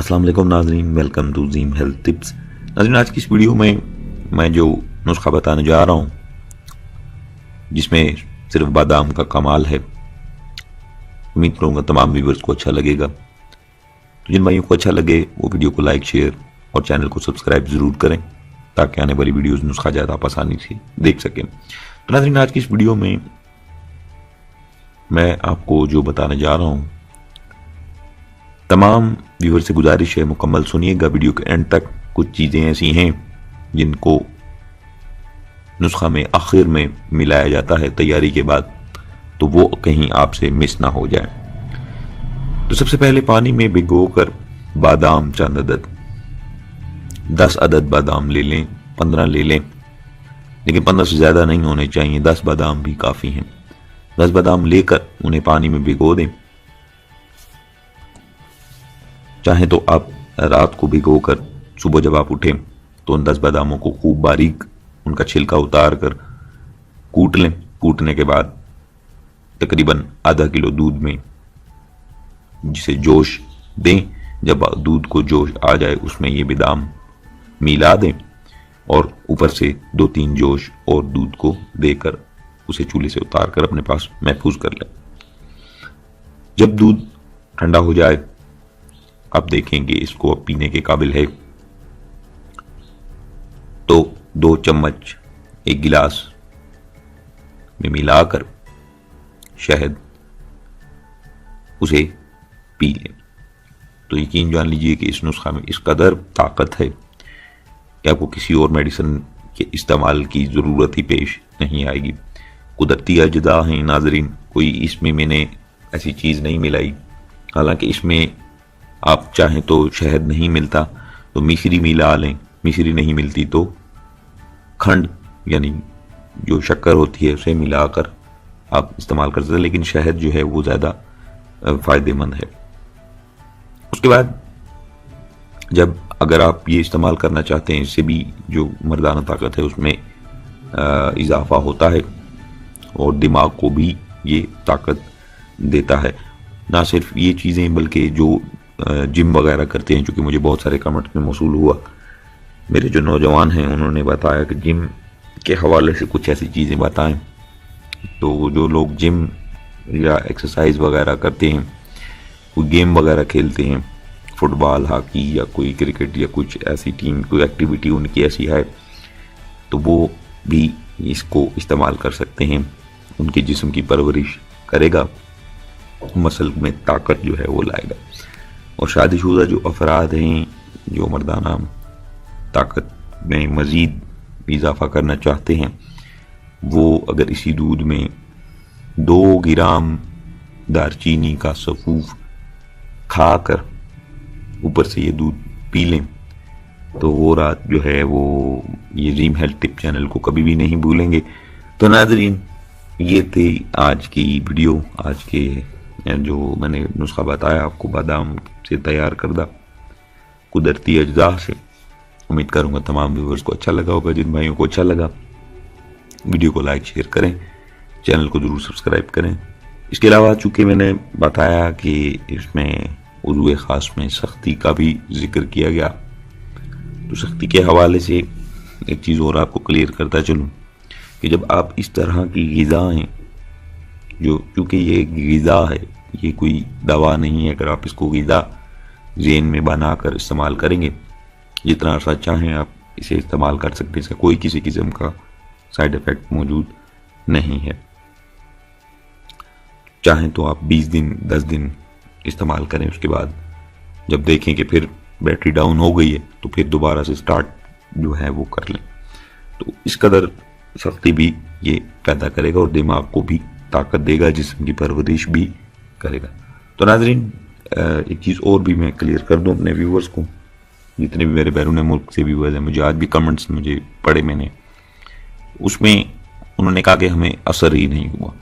अस्सलाम वालेकुम नाज़रीन, वेलकम टू ज़ीम हेल्थ टिप्स। नाज़रीन, आज की इस वीडियो में मैं जो नुस्खा बताने जा रहा हूँ जिसमें सिर्फ बादाम का कमाल है, उम्मीद करूँगा तमाम व्यूवर्स को अच्छा लगेगा। तो जिन भाइयों को अच्छा लगे वो वीडियो को लाइक, शेयर और चैनल को सब्सक्राइब ज़रूर करें ताकि आने वाली वीडियोज़ नुस्खा ज़्यादा आप आसानी से देख सकें। तो नाज़रीन, आज की इस वीडियो में मैं आपको जो बताने जा रहा हूँ, तमाम व्यूअर से गुजारिश है मुकम्मल सुनिएगा वीडियो के एंड तक। कुछ चीज़ें ऐसी हैं जिनको नुस्खा में आखिर में मिलाया जाता है तैयारी के बाद, तो वो कहीं आपसे मिस ना हो जाए। तो सबसे पहले पानी में भिगोकर बादाम चंद अदद, 10 अदद बादाम ले लें, 15 ले लें, लेकिन 15 से ज़्यादा नहीं होने चाहिए, 10 बादाम भी काफ़ी हैं। 10 बादाम लेकर उन्हें पानी में भिगो दें। चाहे तो आप रात को भिगोकर सुबह जब आप उठें तो उन 10 बादामों को खूब बारीक उनका छिलका उतार कर कूट लें। कूटने के बाद तकरीबन आधा किलो दूध में जिसे जोश दें, जब दूध को जोश आ जाए उसमें ये बादाम मिला दें और ऊपर से 2-3 जोश और दूध को देकर उसे चूल्हे से उतार कर अपने पास महफूज कर लें। जब दूध ठंडा हो जाए आप देखेंगे इसको अब पीने के काबिल है, तो 2 चम्मच 1 गिलास में मिलाकर शहद उसे पी लें। तो यकीन जान लीजिए कि इस नुस्खा में इस कदर ताकत है कि आपको किसी और मेडिसिन के इस्तेमाल की ज़रूरत ही पेश नहीं आएगी। कुदरती अजदा हैं नाजरीन, कोई इसमें मैंने ऐसी चीज़ नहीं मिलाई। हालांकि इसमें आप चाहें तो शहद नहीं मिलता तो मिश्री मिला लें, मिश्री नहीं मिलती तो खंड यानी जो शक्कर होती है उसे मिलाकर आप इस्तेमाल कर सकते हैं, लेकिन शहद जो है वो ज़्यादा फ़ायदेमंद है। उसके बाद जब अगर आप ये इस्तेमाल करना चाहते हैं, इससे भी जो मर्दाना ताकत है उसमें इजाफा होता है और दिमाग को भी ये ताकत देता है। ना सिर्फ ये चीज़ें बल्कि जो जिम वगैरह करते हैं, चूँकि मुझे बहुत सारे कमेंट में मौसूल हुआ, मेरे जो नौजवान हैं उन्होंने बताया कि जिम के हवाले से कुछ ऐसी चीज़ें बताएं। तो जो लोग जिम या एक्सरसाइज वगैरह करते हैं, कोई गेम वगैरह खेलते हैं, फुटबॉल, हॉकी या कोई क्रिकेट या कुछ ऐसी टीम, कोई एक्टिविटी उनकी ऐसी है, तो वो भी इसको इस्तेमाल कर सकते हैं। उनके जिस्म की परवरिश करेगा, मसल में ताकत जो है वो लाएगा। और शादीशुदा जो अफराद हैं जो मर्दाना ताकत में मज़ीद इजाफा करना चाहते हैं, वो अगर इसी दूध में 2 ग्राम दारचीनी का सफ़ूफ खाकर ऊपर से ये दूध पी लें, तो वो रात जो है वो ये ज़ीम हेल्थ टिप चैनल को कभी भी नहीं भूलेंगे। तो नाज़रीन, ये थी आज की वीडियो, आज के जो मैंने नुस्खा बताया आपको बादाम से तैयार करदा कुदरती अज्जा से। उम्मीद करूँगा तमाम व्यूवर्स को अच्छा लगा होगा। जिन भाइयों को अच्छा लगा वीडियो को लाइक शेयर करें, चैनल को ज़रूर सब्सक्राइब करें। इसके अलावा चूँकि मैंने बताया कि इसमें उज़्व ख़ास में सख्ती का भी जिक्र किया गया, तो सख्ती के हवाले से एक चीज़ और आपको क्लियर करता चलूँ कि जब आप इस तरह की ग़िज़ाएँ, जो चूँकि ये ग़िज़ा है, ये कोई दवा नहीं है, अगर आप इसको ग़िज़ा ज़हन में बनाकर इस्तेमाल करेंगे, जितना अर्सा चाहें आप इसे इस्तेमाल कर सकते हैं। इसका कोई किसी किस्म का साइड इफ़ेक्ट मौजूद नहीं है। चाहें तो आप 20 दिन 10 दिन इस्तेमाल करें, उसके बाद जब देखें कि फिर बैटरी डाउन हो गई है तो फिर दोबारा से स्टार्ट जो है वो कर लें। तो इस कदर सख्ती भी ये पैदा करेगा और दिमाग को भी ताकत देगा, जिस्म की परवरिश भी करेगा। तो नाज़रीन, एक चीज़ और भी मैं क्लियर कर दूं अपने व्यूवर्स को, जितने भी मेरे बैरून मुल्क से व्यूवर्स हैं, मुझे आज भी कमेंट्स मुझे पढ़े मैंने, उसमें उन्होंने कहा कि हमें असर ही नहीं हुआ।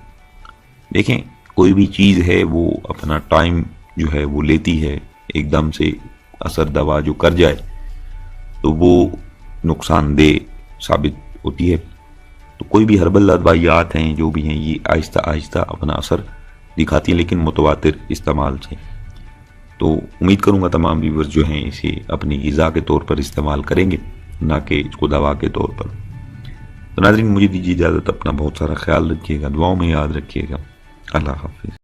देखें, कोई भी चीज़ है वो अपना टाइम जो है वो लेती है। एकदम से असर दवा जो कर जाए तो वो नुकसानदेह साबित होती है। तो कोई भी हर्बल अदवायात हैं जो भी हैं, ये आहिस्ता आहिस्ता अपना असर दिखाती हैं, लेकिन मुतवातिर इस्तेमाल से। تو امید کروں گا تمام ویورز جو ہیں اسے اپنی غذا کے طور پر استعمال کریں گے، نہ کہ اس کو دوا کے طور پر۔ تو ناظرین مجھے دیجیے اجازت، اپنا بہت سارا خیال رکھیے گا، دعاؤں میں یاد رکھیے گا۔ اللہ حافظ۔